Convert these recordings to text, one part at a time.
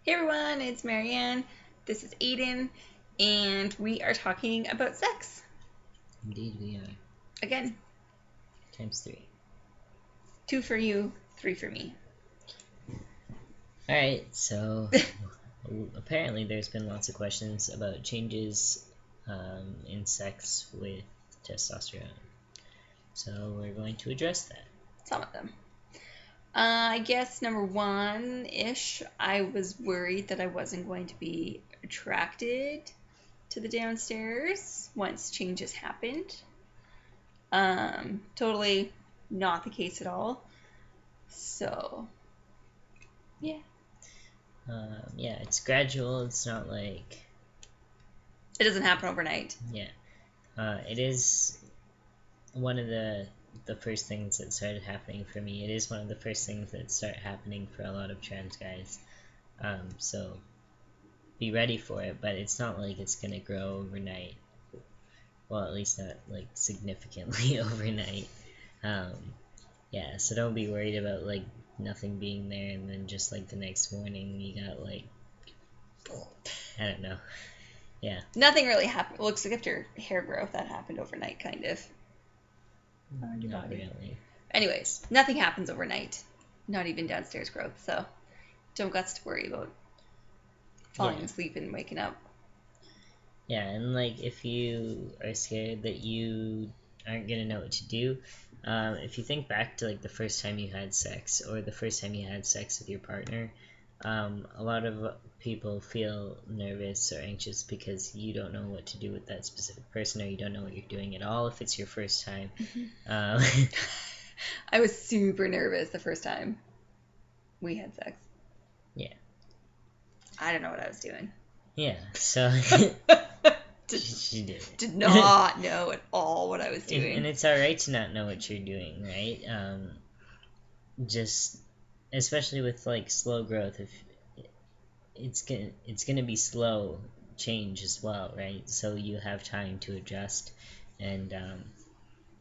Hey everyone, it's Marianne. This is Aiden, and we are talking about sex. Indeed we are. Again, Times 3. 2 for you, 3 for me. Alright, so apparently there's been lots of questions about changes in sex with testosterone. So we're going to address that. Some of them. I guess number 1-ish, I was worried that I wasn't going to be attracted to the downstairs once changes happened. Totally not the case at all. So, yeah. Yeah, it's gradual. It's not like... It doesn't happen overnight. Yeah. It is one of the first things that started happening for me. It is one of the first things that start happening for a lot of trans guys. So be ready for it, but it's not like it's gonna grow overnight. Well, at least not like significantly overnight. Yeah, so don't be worried about like nothing being there and then just like the next morning you got like, I don't know. Yeah. Nothing really happened. Looks like after hair growth that happened overnight, kind of. Not really. Anyways, nothing happens overnight. Not even downstairs growth, so don't guts to worry about falling asleep and waking up. Yeah, and like if you are scared that you aren't gonna know what to do, if you think back to like the first time you had sex or the first time you had sex with your partner, a lot of people feel nervous or anxious because you don't know what to do with that specific person, or you don't know what you're doing at all if it's your first time. I was super nervous the first time we had sex. Yeah. I don't know what I was doing. Yeah, so did not know at all what I was doing. And it's alright to not know what you're doing, right? Just especially with like slow growth, if it's gonna be slow change as well, right? So you have time to adjust, and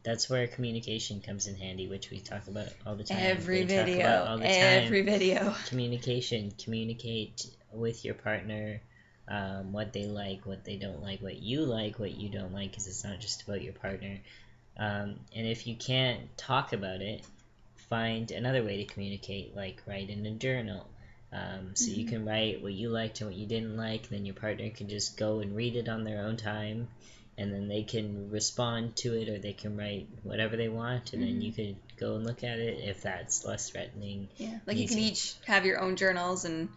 that's where communication comes in handy, which we talk about all the time. Every video. Communicate with your partner, what they like, what they don't like, what you don't like, because it's not just about your partner. And if you can't talk about it, find another way to communicate, like write in a journal. So you can write what you liked and what you didn't like, and then your partner can just go and read it on their own time, and then they can respond to it, or they can write whatever they want, and then you could go and look at it if that's less threatening. Yeah, like you can each have your own journals and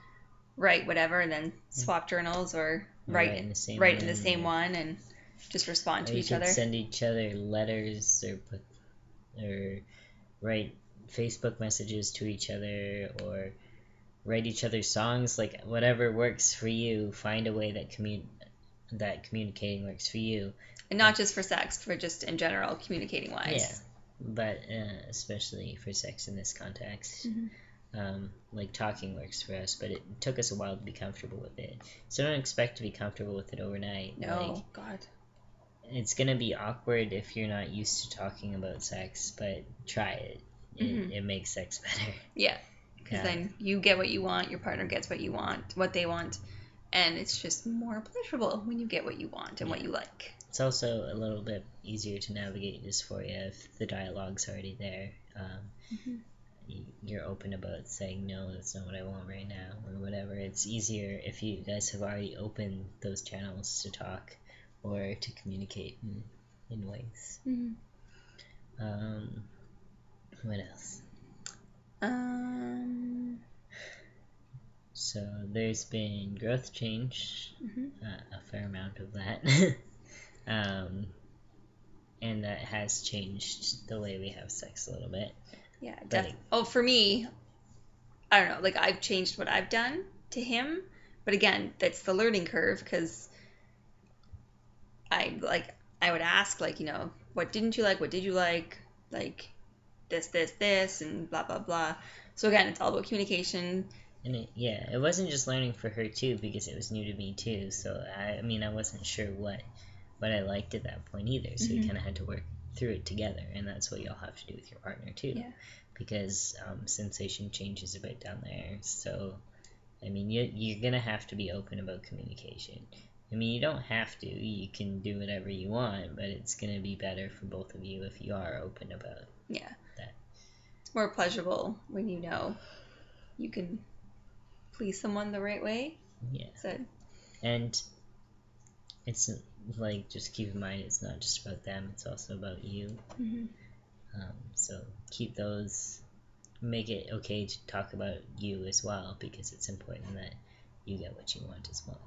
write whatever, and then swap journals, or write in the same one and just respond to each other. Send each other letters, or write Facebook messages to each other, or write each other songs. Like whatever works for you, find a way that communicating works for you, and not just for sex, for just in general communicating wise. Yeah, but especially for sex in this context. Like talking works for us, but it took us a while to be comfortable with it, so don't expect to be comfortable with it overnight. No, God, it's gonna be awkward if you're not used to talking about sex, but try it. It makes sex better. Yeah, because then you get what you want, your partner gets what they want, and it's just more pleasurable when you get what you want and what you like. It's also a little bit easier to navigate dysphoria if the dialogue's already there. You're open about saying, no, that's not what I want right now, or whatever. It's easier if you guys have already opened those channels to talk or to communicate in ways. What else? So there's been growth change, a fair amount of that, and that has changed the way we have sex a little bit. Yeah, definitely. Oh, for me, I don't know. Like, I've changed what I've done to him, but again, that's the learning curve, because I would ask, like, what didn't you like? What did you like? Like, this, and blah, blah, blah. So again, it's all about communication. And it wasn't just learning for her too, because it was new to me too. So I wasn't sure what I liked at that point either. So we kind of had to work through it together, and that's what you'll have to do with your partner too. Yeah. Because sensation changes a bit down there. So I mean, you're gonna have to be open about communication. I mean, you don't have to. You can do whatever you want, but it's gonna be better for both of you if you are open about that. It's more pleasurable when you know you can please someone the right way. Yeah. So, and it's like, just keep in mind, it's not just about them, it's also about you. So keep those, make it okay to talk about you as well, because it's important that you get what you want as well.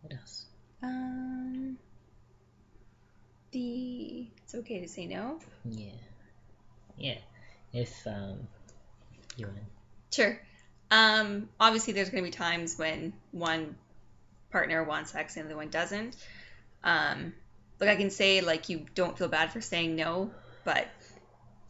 What else? It's okay to say no. Yeah. If you want. Sure. Obviously, there's going to be times when one partner wants sex and the other one doesn't. Like, I can say, like, you don't feel bad for saying no, but,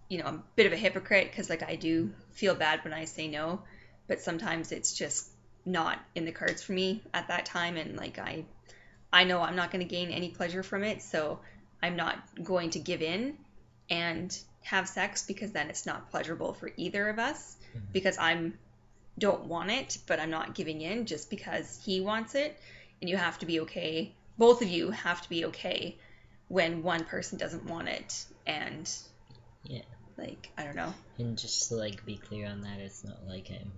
you know, I'm a bit of a hypocrite because, like, I do feel bad when I say no, but sometimes it's just not in the cards for me at that time, and, like, I know I'm not going to gain any pleasure from it, so I'm not going to give in and have sex, because then it's not pleasurable for either of us, because I don't want it, but I'm not giving in just because he wants it. And you have to be okay, both of you have to be okay when one person doesn't want it, and like, I don't know. And just to, like, be clear on that, it's not like I'm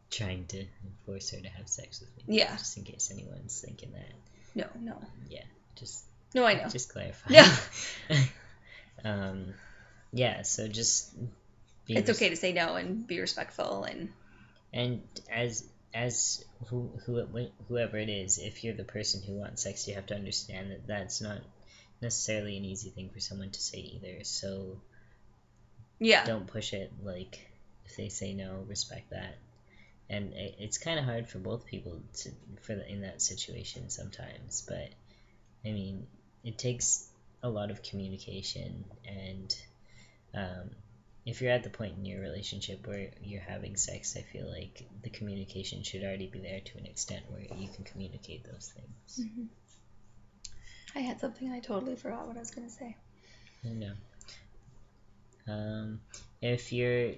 trying to force her to have sex with me. Yeah. Just in case anyone's thinking that. No. Yeah, just... No, I know. Just clarify. Yeah. Yeah, so just be... It's okay to say no and be respectful, and as whoever it is, if you're the person who wants sex, you have to understand that that's not necessarily an easy thing for someone to say either, so don't push it. Like, if they say no, respect that. And it's kind of hard for both people in that situation sometimes, but I mean, it takes a lot of communication, and if you're at the point in your relationship where you're having sex, I feel like the communication should already be there to an extent where you can communicate those things. I had something, I totally forgot what I was going to say. I know. If you're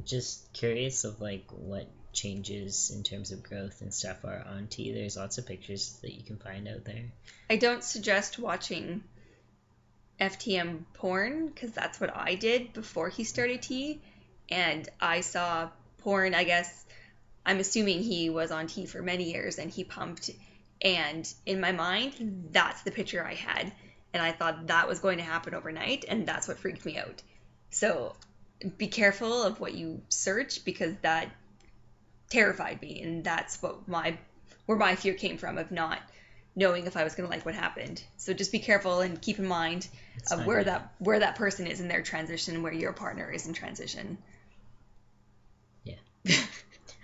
just curious of, like, what changes in terms of growth and stuff are on T, there's lots of pictures that you can find out there. I don't suggest watching FTM porn, because that's what I did before he started T, and I saw porn, I guess, I'm assuming he was on T for many years, and he pumped, and in my mind, that's the picture I had, and I thought that was going to happen overnight, and that's what freaked me out. So be careful of what you search, because that terrified me, and that's where my fear came from, of not knowing if I was going to like what happened. So just be careful and keep in mind of where that person is in their transition, where your partner is in transition. Yeah.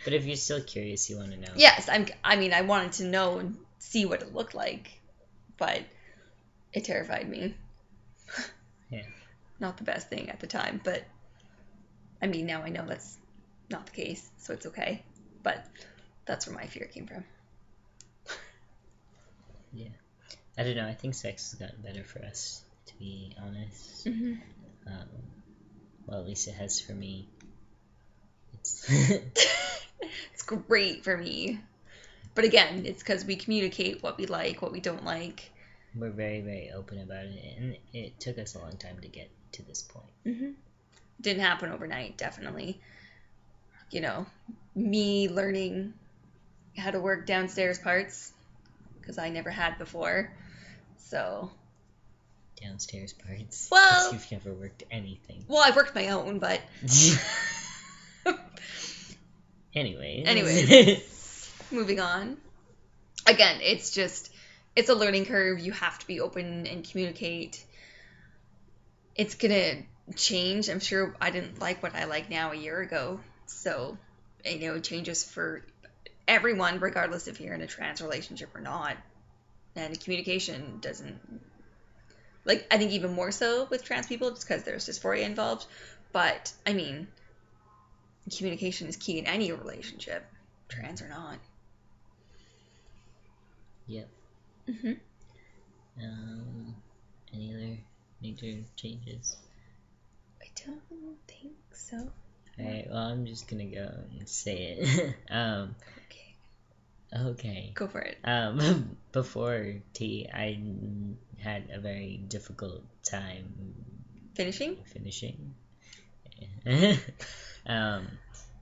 But if you're still curious, you want to know. Yes, I wanted to know and see what it looked like, but it terrified me. Yeah. Not the best thing at the time, but I mean, now I know that's not the case, so it's okay. But that's where my fear came from. Yeah. I don't know, I think sex has gotten better for us, to be honest. Well, at least it has for me. It's great for me. But again, it's because we communicate what we like, what we don't like. We're very, very open about it, and it took us a long time to get to this point. Didn't happen overnight, definitely. You know, me learning how to work downstairs parts, because I never had before. So. Downstairs parts? Well. You've never worked anything. Well, I've worked my own, but. Anyways. Moving on. Again, it's a learning curve. You have to be open and communicate. It's gonna change. I'm sure I didn't like what I like now a year ago. So, it changes for everyone, regardless if you're in a trans relationship or not. And communication doesn't, like, I think even more so with trans people, just because there's dysphoria involved. But, I mean, communication is key in any relationship, trans or not. Yep. Any other major changes? I don't think so. Alright, well, I'm just gonna go and say it. Okay. Go for it. Before tea, I had a very difficult time Finishing?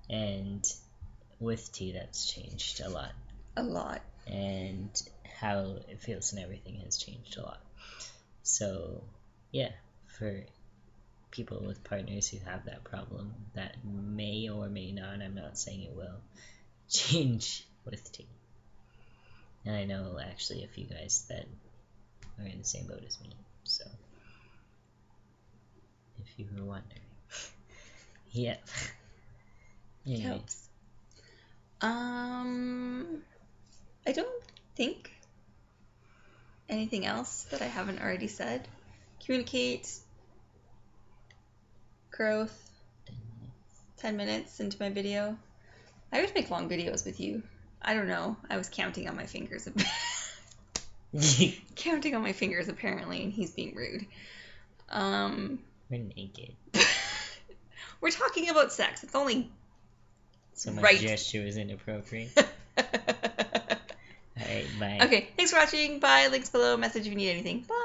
And with tea, that's changed a lot. A lot. And how it feels and everything has changed a lot. So, yeah, for people with partners who have that problem, that may or may not, I'm not saying it will, change with tea. And I know actually a few guys that are in the same boat as me, so if you were wondering. Yep. It helps. I don't think anything else that I haven't already said. Communicate. Growth. 10 minutes into my video. I always make long videos with you. I don't know. I was counting on my fingers. Counting on my fingers, apparently, and he's being rude. We're naked. We're talking about sex. It's only so my right. gesture was inappropriate. Alright, bye. Okay, thanks for watching. Bye. Links below. Message if you need anything. Bye.